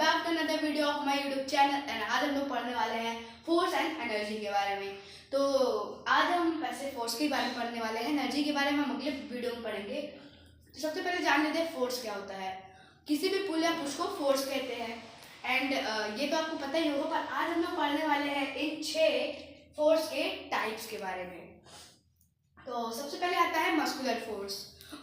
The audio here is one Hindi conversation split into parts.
Back to another video of my YouTube channel and आज हम लोग पढ़ने वाले हैं फोर्स एंड एनर्जी के बारे में। तो आज हम वैसे फोर्स के बारे में पढ़ने वाले हैं, एनर्जी के बारे में हम अगले वीडियो में पढ़ेंगे। तो सबसे पहले जान लेते हैं फोर्स क्या होता है। किसी भी पुल या पुश को फोर्स कहते हैं एंड ये तो आपको पता ही होगा, पर आज हम लोग पढ़ने वाले हैं इन 6 फोर्स के टाइप्स के बारे में। तो सबसे पहले आता है मस्कुलर फोर्स।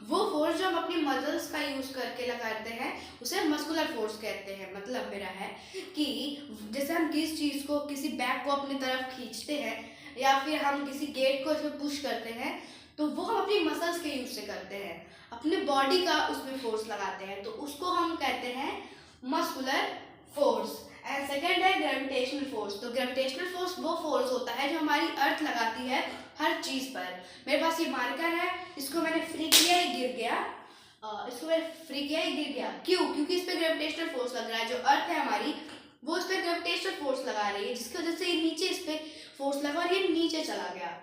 वो फोर्स जो हम अपनी मसल्स का यूज करके लगाते हैं उसे मस्कुलर फोर्स कहते हैं। मतलब मेरा है कि जैसे हम किस चीज़ को, किसी बैग को अपनी तरफ खींचते हैं या फिर हम किसी गेट को इसमें पुश करते हैं तो वो हम अपनी मसल्स के यूज से करते हैं, अपने बॉडी का उसमें फोर्स लगाते हैं, तो उसको हम कहते हैं मस्कुलर फोर्स। एंड सेकेंड है ग्रेविटेशनल फोर्स। तो ग्रेविटेशनल फोर्स वो फोर्स होता है जो हमारी अर्थ लगाती है हर चीज पर। मेरे पास ये मार्कर है, इसको मैंने फ्री किया, ये गिर गया। इसको मैंने फ्री किया, ये गिर गया। क्यों? क्योंकि इस पे ग्रेविटेशनल फोर्स लग रहा है। जो अर्थ है हमारी वो इस पे ग्रेविटेशनल फोर्स लगा रही है, जिसकी वजह से ये नीचे इस पे फोर्स लगा और ये नीचे चला गया।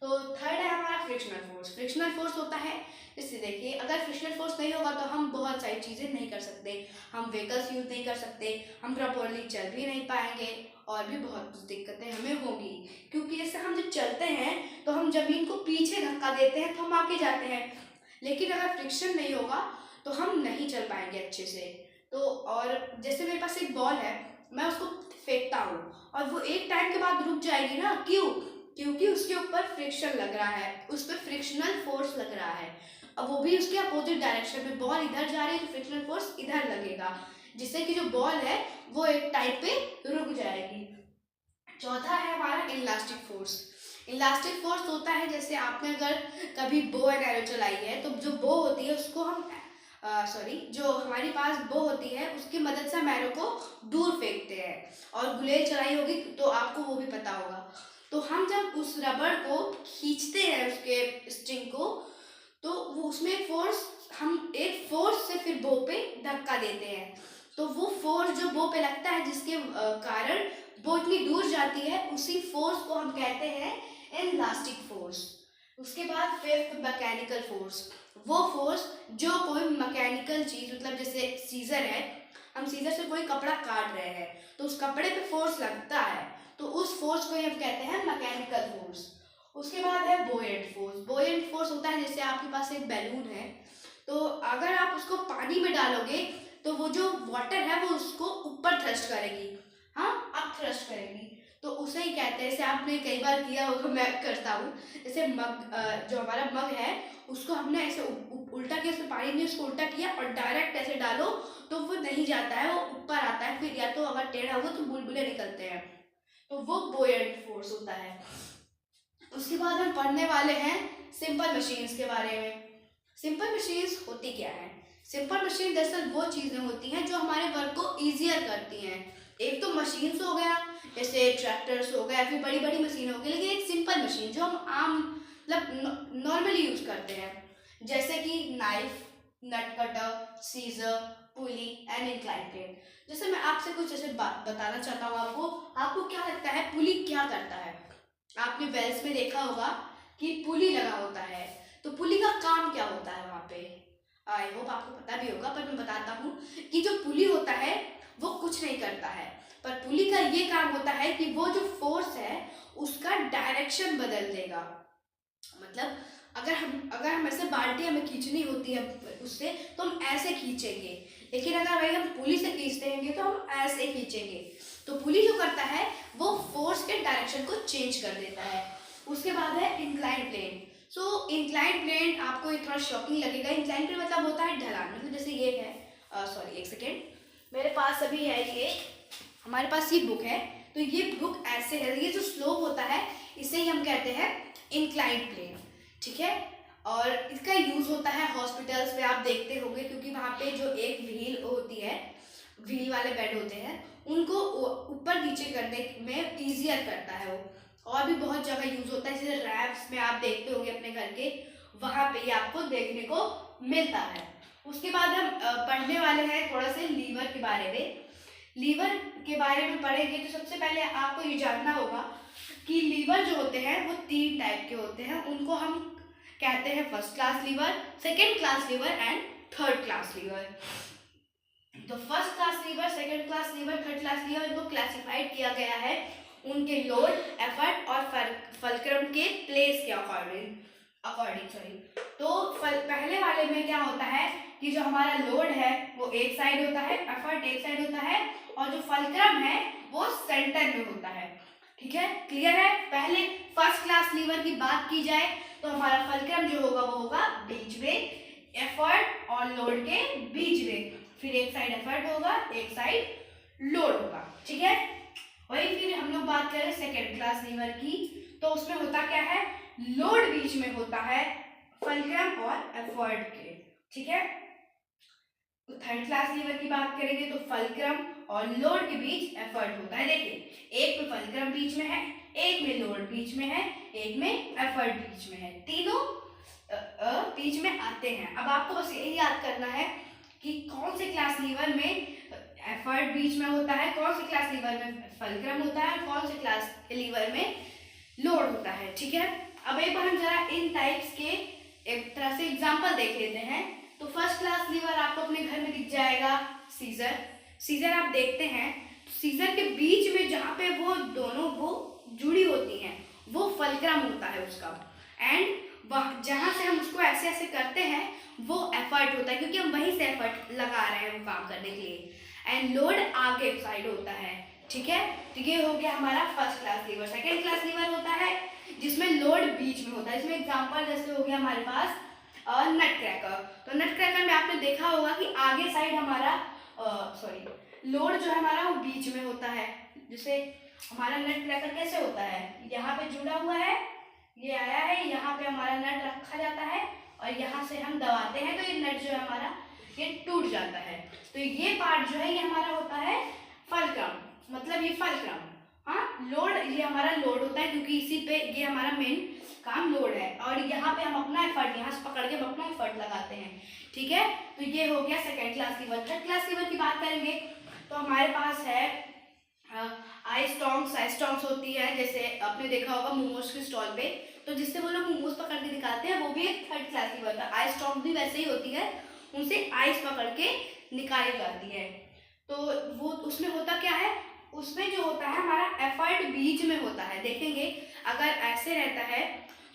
तो थर्ड है हमारा फ्रिक्शनल फोर्स। फ्रिक्शनल फोर्स होता है, इससे देखिए, अगर फ्रिक्शनल फोर्स नहीं होगा तो हम बहुत सारी चीज़ें नहीं कर सकते। हम व्हीकल्स यूज नहीं कर सकते, हम प्रॉपरली चल भी नहीं पाएंगे और भी बहुत कुछ दिक्कतें हमें होगी। क्योंकि जैसे हम जब चलते हैं तो हम जमीन को पीछे धक्का देते हैं तो हम आगे जाते हैं, लेकिन अगर फ्रिक्शन नहीं होगा तो हम नहीं चल पाएंगे अच्छे से। तो और जैसे मेरे पास एक बॉल है, मैं उसको फेंकता हूँ और वो एक टाइम के बाद रुक जाएगी ना। क्यों? क्योंकि उसके ऊपर फ्रिक्शन लग रहा है, उस पर फ्रिक्शनल फोर्स लग रहा है। अब वो भी उसके अपोजिट डायरेक्शन में, बॉल इधर जा रही है तो फ्रिक्शनल फोर्स इधर लगेगा, जिससे कि जो बॉल है वो एक टाइम पे रुक जाएगी। चौथा है हमारा इलास्टिक फोर्स। इलास्टिक फोर्स होता है, जैसे आपने अगर कभी बो एंड एरो चलाई है तो जो बो होती है उसको हम जो हमारे पास बो होती है उसकी मदद से हम एरो को दूर फेंकते हैं। और गुलेल चलाई होगी तो आपको वो भी पता होगा। तो हम जब उस रबड़ को खींचते हैं, उसके स्ट्रिंग को, तो वो उसमें फोर्स, हम एक फोर्स से फिर बो पे धक्का देते हैं, तो वो फोर्स जो बो पे लगता है जिसके कारण वो इतनी दूर जाती है, उसी फोर्स को हम कहते हैं इलास्टिक फोर्स। उसके बाद फिफ्थ मैकेनिकल फोर्स। वो फोर्स जो कोई मैकेनिकल चीज, मतलब जैसे सीजर है, हम सीजर से कोई कपड़ा काट रहे हैं तो उस कपड़े पे फोर्स लगता है, तो उस फोर्स को हम कहते हैं मैकेनिकल फोर्स। उसके बाद है बोयेंट फोर्स। बोयेंट फोर्स होता है, जैसे आपके पास एक बैलून है, तो अगर आप उसको पानी में डालोगे तो वो जो वाटर है वो उसको ऊपर थ्रस्ट करेगी, हाँ अप थ्रस्ट करेगी, तो उसे ही कहते हैं। जैसे आपने कई बार किया होगा, मैं करता हूँ, जैसे मग, जो हमारा मग है उसको हमने ऐसे उल्टा किया, उसमें पानी नहीं, उसको उल्टा किया और डायरेक्ट ऐसे डालो तो वो नहीं जाता है, वो ऊपर आता है, फिर या तो अगर टेढ़ा हुआ तो बुलबुले निकलते हैं, तो वो बोयेंट फोर्स होता है। उसके बाद हम पढ़ने वाले हैं सिंपल मशीन्स के बारे में। सिंपल मशीन्स होती क्या है? सिंपल मशीन दरअसल वो चीज़ें होती हैं जो हमारे वर्क को ईजियर करती हैं। एक तो मशीन्स हो गया, जैसे ट्रैक्टर्स हो गए या फिर बड़ी बड़ी मशीन हो गई, लेकिन एक सिंपल मशीन जो हम आम मतलब नॉर्मली यूज करते हैं, जैसे कि knife, nut cutter, scissor, pulley and incline plane. जैसे मैं आपसे कुछ ऐसे बात बताना चाहता हूँ आपको। आपको क्या लगता है पुली क्या करता है? आपने वेल्स में देखा होगा कि पुली लगा होता है, तो पुली का काम क्या होता है वहाँ पे? आई होप आपको पता भी होगा, पर मैं बताता हूँ कि जो पुली होता है वो कुछ नहीं करता है, पर पुली का ये काम होता है कि वो जो फोर्स है उसका डायरेक्शन बदल देगा। मतलब अगर हम ऐसे बाल्टी हमें खींचनी होती है उससे तो हम ऐसे खींचेंगे, लेकिन अगर भाई हम पुली से खींचते हैं तो हम ऐसे खींचेंगे। तो पुली जो करता है वो फोर्स के डायरेक्शन को चेंज कर देता है। उसके बाद है इंक्लाइन प्लेन। सो इंक्लाइन प्लेन आपको ये थोड़ा शॉकिंग लगेगा। इंक्लाइन प्लेन मतलब होता है ढलान। मतलब जैसे ये है, सॉरी एक सेकेंड, मेरे पास अभी है ये, हमारे पास ये बुक है, तो ये बुक ऐसे है, ये जो स्लोप होता है इसे ही हम कहते हैं इंक्लाइन प्लेन, ठीक है। और इसका यूज होता है हॉस्पिटल्स में, आप देखते होंगे, क्योंकि वहाँ पे जो एक व्हील होती है, व्हील वाले बेड होते हैं, उनको ऊपर नीचे करने में ईजियर करता है वो। और भी बहुत जगह यूज होता है, जैसे रैम्प्स में आप देखते होंगे अपने घर के, वहाँ पे ये आपको देखने को मिलता है। उसके बाद हम पढ़ने वाले हैं थोड़ा से लीवर के बारे में। लीवर के बारे में पढ़ेंगे तो सबसे पहले आपको ये जानना होगा कि लीवर जो होते हैं वो 3 टाइप के होते हैं। उनको हम कहते हैं first class lever, second class lever and third class lever. तो first class lever, second class lever, third class lever, इनको क्लासिफाइड किया गया है उनके लोड, एफर्ट और फलक्रम के प्लेस के अकॉर्डिंग सॉरी। तो पहले वाले में क्या होता है कि जो हमारा लोड है वो एक साइड होता है, एफर्ट एक साइड होता है, और जो फलक्रम है वो सेंटर में होता है। ठीक है, क्लियर है। पहले फर्स्ट क्लास लीवर की बात की जाए तो हमारा फलक्रम जो होगा वो होगा बीच में, एफर्ट और लोड के बीच में, फिर एक साइड एफर्ट होगा, एक साइड लोड होगा। ठीक है, वही फिर हम लोग बात करें सेकेंड क्लास लीवर की, तो उसमें होता क्या है, लोड बीच में होता है फलक्रम और एफर्ट के। ठीक है, तो थर्ड क्लास लीवर की बात करेंगे तो फलक्रम और लोड के बीच एफर्ट होता है। देखिए, एक में फलक्रम बीच में है, एक में लोड बीच में है, एक में एफर्ट बीच में है, तीनों बीच में आते हैं। अब आपको बस यही याद करना है कि कौन से क्लास लीवर में एफर्ट बीच में होता है, कौन से क्लास लीवर में फलक्रम होता है, कौन से क्लास लीवर में लोड होता है। ठीक है, अब एक बार हम जरा इन टाइप्स के एक तरह से एग्जांपल देख लेते हैं। तो फर्स्ट क्लास लीवर आपको अपने घर में दिख जाएगा सीजर आप देखते हैं, तो सीजर के बीच में जहाँ पे वो दोनों वो जुड़ी होती हैं वो फलक्रम होता है उसका, एंड वह जहाँ से हम उसको ऐसे ऐसे करते हैं वो एफर्ट होता है, क्योंकि हम वहीं से एफर्ट लगा रहे हैं वो काम करने के लिए, एंड लोड आगे साइड होता है। ठीक है, तो ये हो गया हमारा first class lever. Second class liver होता है जिसमें लोड बीच में होता है। इसमें एग्जांपल जैसे हो गया हमारे पास नट क्रैकर। तो नट क्रैकर में आपने देखा होगा कि आगे साइड हमारा लोड जो है हमारा वो बीच में होता है। जैसे हमारा नट क्रैकर कैसे होता है, यहाँ पे जुड़ा हुआ है, ये आया है, यहाँ पे हमारा नट रखा जाता है और यहाँ से हम दबाते हैं तो ये नट जो है हमारा ये टूट जाता है। तो ये पार्ट जो है ये हमारा होता है फलक्रम, मतलब ये फलक्रम। हाँ, लोड, ये हमारा लोड होता है क्योंकि इसी पे ये हमारा मेन काम लोड है, और यहाँ पे हम अपना एफर्ट, यहाँ से पकड़ के हम अपना एफर्ट लगाते हैं। ठीक है, तो ये हो गया second class lever. Third class liver की बात करेंगे तो हमारे पास है आइस्टॉन्ग्स होती है, जैसे आपने देखा होगा मोमोज के स्टॉल पे, तो जिससे वो लोग मोमोज पकड़ के निकालते हैं वो भी एक थर्ड क्लास लीवर का। आइस्टॉन्ग भी वैसे ही होती है, उनसे आइस पकड़ के निकाली जाती है। तो वो उसमें होता क्या है, उसमें जो होता है हमारा एफर्ट बीच में होता है। देखेंगे अगर ऐसे रहता है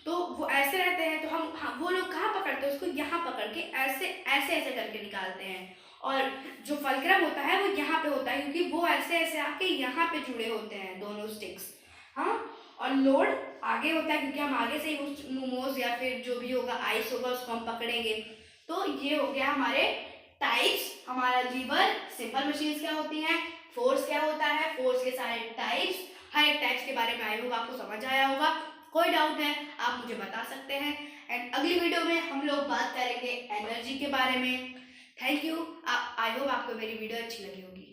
तो वो ऐसे रहते हैं तो हम वो लोग कहाँ पकड़ते हैं उसको, यहाँ पकड़ के ऐसे ऐसे ऐसे करके निकालते हैं, और जो फलक्रम होता है वो यहाँ पे होता है क्योंकि वो ऐसे ऐसे आके यहाँ पे जुड़े होते हैं दोनों स्टिक्स। हाँ, और लोड आगे होता है क्योंकि हम आगे से ही उस मोमोज या फिर जो भी होगा आइस होगा उसको हम पकड़ेंगे। तो ये हो गया हमारे टाइप्स। हमारा लीवर, सिंपल मशीन्स क्या होती हैं, फोर्स क्या होता है, फोर्स के सारे टाइप्स, हर एक टाइप्स के बारे में आई होगा आपको समझ आया होगा। कोई डाउट है आप मुझे बता सकते हैं, एंड अगली वीडियो में हम लोग बात करेंगे एनर्जी के बारे में। Thank you. आई होप आपको मेरी वीडियो अच्छी लगी होगी।